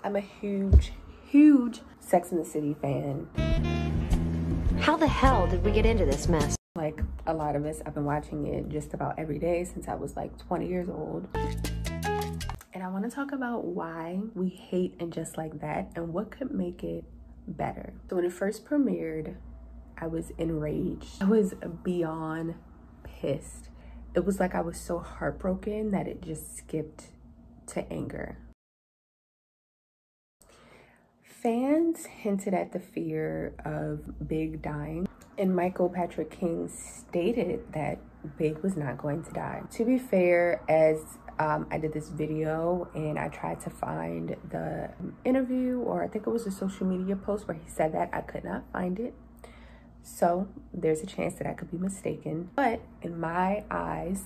I'm a huge Sex and the City fan. How the hell did we get into this mess? Like a lot of us, I've been watching it just about every day since I was like 20 years old. And I want to talk about why we hate And Just Like That and what could make it better. So when it first premiered, I was enraged. I was beyond pissed. It was like I was so heartbroken that it just skipped to anger. Fans hinted at the fear of Big dying, and Michael Patrick King stated that Big was not going to die. To be fair, as I did this video and I tried to find the interview, or I think it was a social media post where he said that, I could not find it. So there's a chance that I could be mistaken. But in my eyes,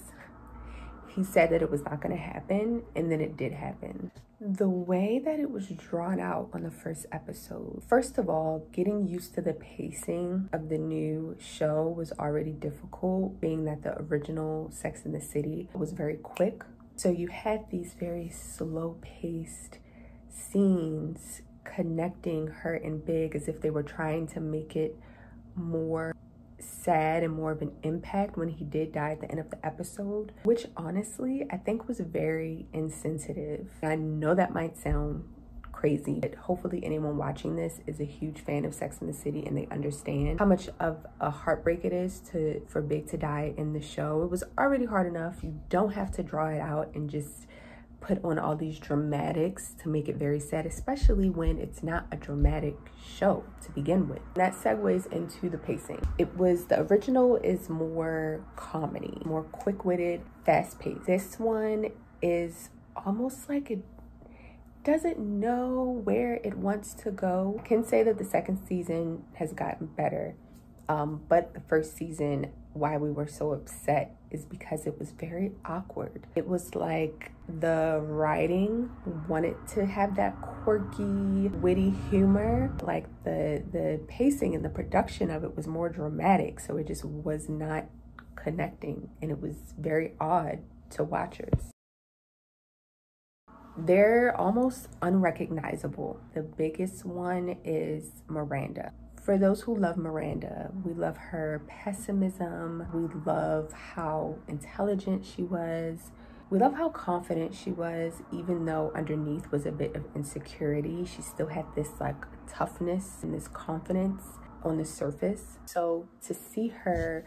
he said that it was not going to happen, and then it did happen. The way that it was drawn out on the first episode, first of all, getting used to the pacing of the new show was already difficult, being that the original Sex and the City was very quick. So you had these very slow-paced scenes connecting her and Big as if they were trying to make it more sad and more of an impact when he did die at the end of the episode, which honestly I think was very insensitive. I know that might sound crazy, but hopefully anyone watching this is a huge fan of Sex and the City and they understand how much of a heartbreak it is for Big to die in the show. It was already hard enough. You don't have to draw it out and just put on all these dramatics to make it very sad, especially when it's not a dramatic show to begin with. That segues into the pacing. The original is more comedy, more quick-witted, fast-paced. This one is almost like it doesn't know where it wants to go. I can say that the second season has gotten better, but the first season, why we were so upset is because it was very awkward. It was like the writing wanted to have that quirky, witty humor. Like the pacing and the production of it was more dramatic, so it just was not connecting, and it was very odd to watchers. They're almost unrecognizable. The biggest one is Miranda. For those who love Miranda, we love her pessimism. We love how intelligent she was. We love how confident she was, even though underneath was a bit of insecurity. She still had this like toughness and this confidence on the surface. So to see her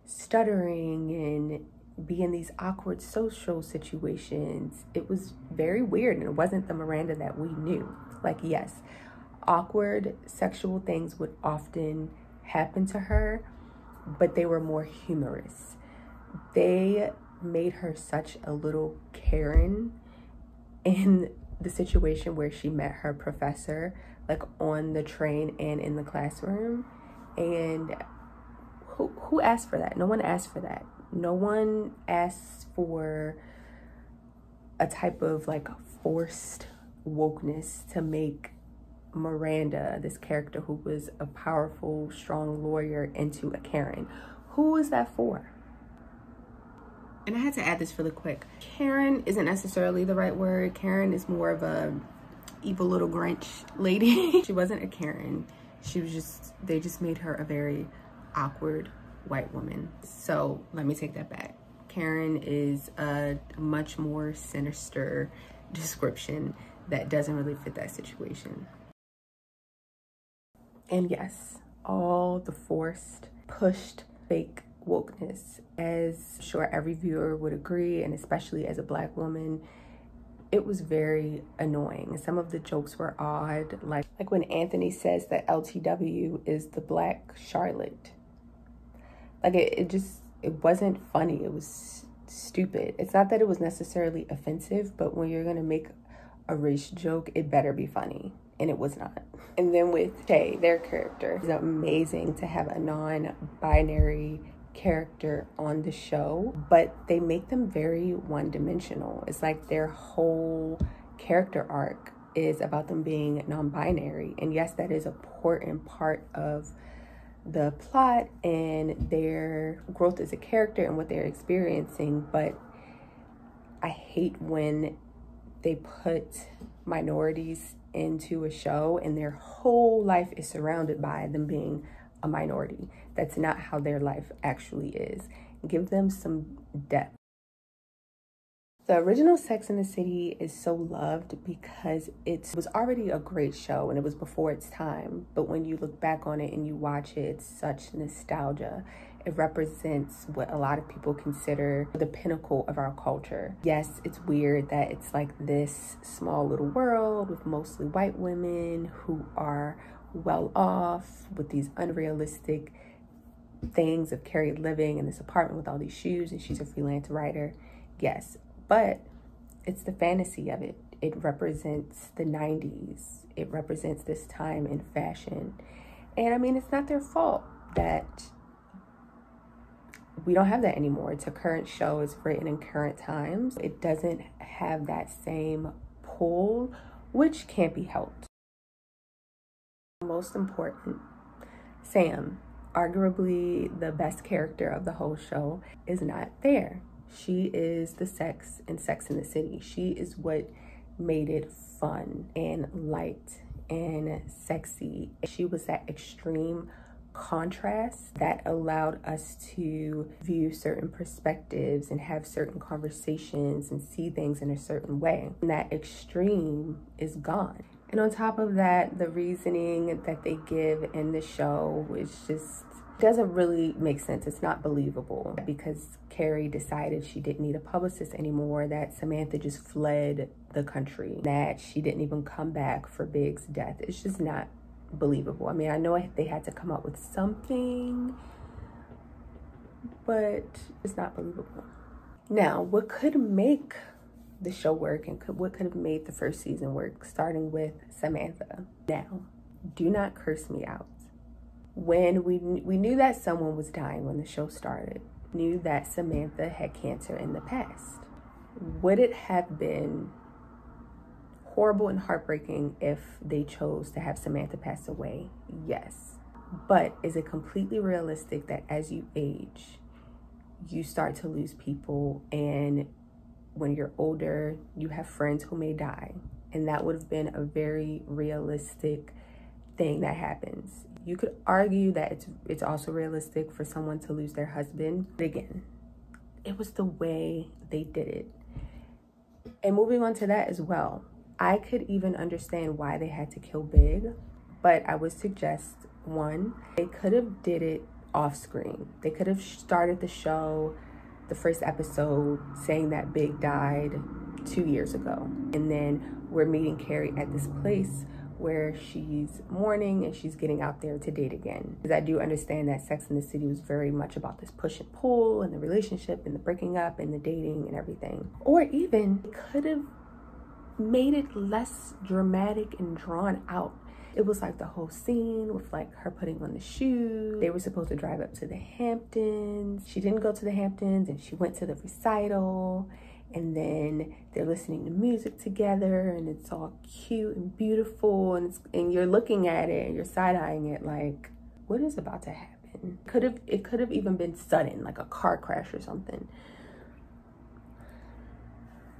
stuttering and be in these awkward social situations, it was very weird, and it wasn't the Miranda that we knew. Like, yes, awkward sexual things would often happen to her, but they were more humorous. They made her such a little Karen in the situation where she met her professor, like on the train and in the classroom. And who asked for that? No one asked for that. No one asked for a type of like forced wokeness to make Miranda, this character who was a powerful, strong lawyer, into a Karen. Who was that for? And I had to add this really quick. Karen isn't necessarily the right word. Karen is more of a evil little Grinch lady. She wasn't a Karen. She was just, they just made her a very awkward white woman. So let me take that back. Karen is a much more sinister description that doesn't really fit that situation. And yes, all the forced, pushed, fake wokeness, as I'm sure every viewer would agree, and especially as a Black woman, it was very annoying. Some of the jokes were odd, like when Anthony says that LTW is the Black Charlotte. Like it wasn't funny. It was stupid. It's not that it was necessarily offensive, but when you're gonna make a race joke, it better be funny. And it was not. And then with Shay, their character, it's amazing to have a non-binary character on the show, but they make them very one-dimensional. It's like their whole character arc is about them being non-binary. And yes, that is an important part of the plot and their growth as a character and what they're experiencing, but I hate when they put minorities into a show and their whole life is surrounded by them being a minority. That's not how their life actually is. Give them some depth. The original Sex and the City is so loved because it was already a great show and it was before its time. But when you look back on it and you watch it, it's such nostalgia. It represents what a lot of people consider the pinnacle of our culture. Yes, it's weird that it's like this small little world with mostly white women who are well off with these unrealistic things of Carrie living in this apartment with all these shoes and she's a freelance writer. Yes, but it's the fantasy of it. It represents the 90s. It represents this time in fashion. And I mean, it's not their fault that we don't have that anymore. It's a current show. It's written in current times. It doesn't have that same pull, which can't be helped. Most important, Sam, arguably the best character of the whole show, is not there. She is the sex in Sex and the City. She is what made it fun and light and sexy. She was that extreme contrast that allowed us to view certain perspectives and have certain conversations and see things in a certain way. And that extreme is gone. And on top of that, the reasoning that they give in the show is just doesn't really make sense. It's not believable because Carrie decided she didn't need a publicist anymore, that Samantha just fled the country, that she didn't even come back for Big's death. It's just not believable. I mean, I know they had to come up with something, but it's not believable. Now, what could make the show work and what could have made the first season work, starting with Samantha. Now, do not curse me out. When we knew that someone was dying when the show started, knew that Samantha had cancer in the past. Would it have been horrible and heartbreaking if they chose to have Samantha pass away? Yes. But is it completely realistic that as you age, you start to lose people, and when you're older, you have friends who may die? And that would have been a very realistic thing that happens. You could argue that it's also realistic for someone to lose their husband. But again, it was the way they did it. And moving on to that as well, I could even understand why they had to kill Big, but I would suggest, one, they could have did it off screen. They could have started the show, the first episode, saying that Big died 2 years ago. And then we're meeting Carrie at this place where she's mourning and she's getting out there to date again. Because I do understand that Sex and the City was very much about this push and pull and the relationship and the breaking up and the dating and everything. Or even could have made it less dramatic and drawn out. It was like the whole scene with like her putting on the shoes. They were supposed to drive up to the Hamptons. She didn't go to the Hamptons and she went to the recital. And then they're listening to music together and it's all cute and beautiful. And you're looking at it and you're side-eyeing it like, what is about to happen? It could have even been sudden, like a car crash or something.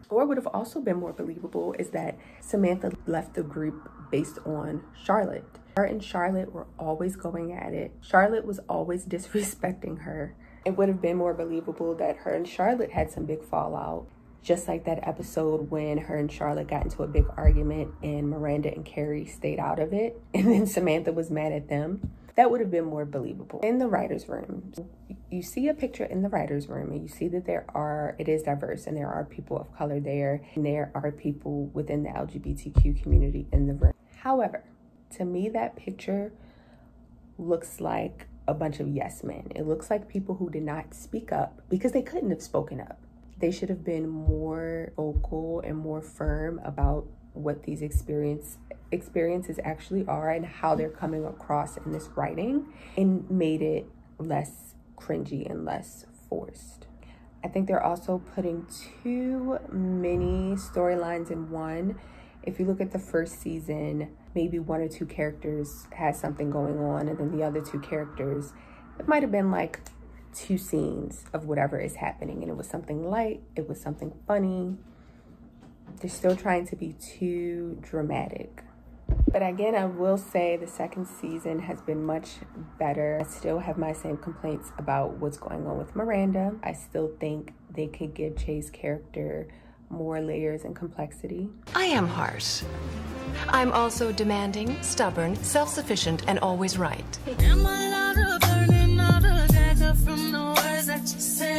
Or would have also been more believable is that Samantha left the group based on Charlotte. Her and Charlotte were always going at it. Charlotte was always disrespecting her. It would have been more believable that her and Charlotte had some big fallout. Just like that episode when her and Charlotte got into a big argument and Miranda and Carrie stayed out of it. And then Samantha was mad at them. That would have been more believable. In the writer's room, you see a picture in the writer's room and you see that it is diverse and there are people of color there and there are people within the LGBTQ community in the room. However, to me, that picture looks like a bunch of yes men. It looks like people who did not speak up because they couldn't have spoken up. They should have been more vocal and more firm about what these experiences actually are and how they're coming across in this writing, and made it less cringy and less forced. I think they're also putting too many storylines in one. If you look at the first season, maybe one or two characters had something going on, and then the other two characters, it might have been like 2 scenes of whatever is happening, and it was something light, it was something funny. They're still trying to be too dramatic. But again, I will say the second season has been much better. I still have my same complaints about what's going on with Miranda. I still think they could give Che's character more layers and complexity. I am harsh. I'm also demanding, stubborn, self-sufficient, and always right. Am I allowed to burn another dagger from the words that you say?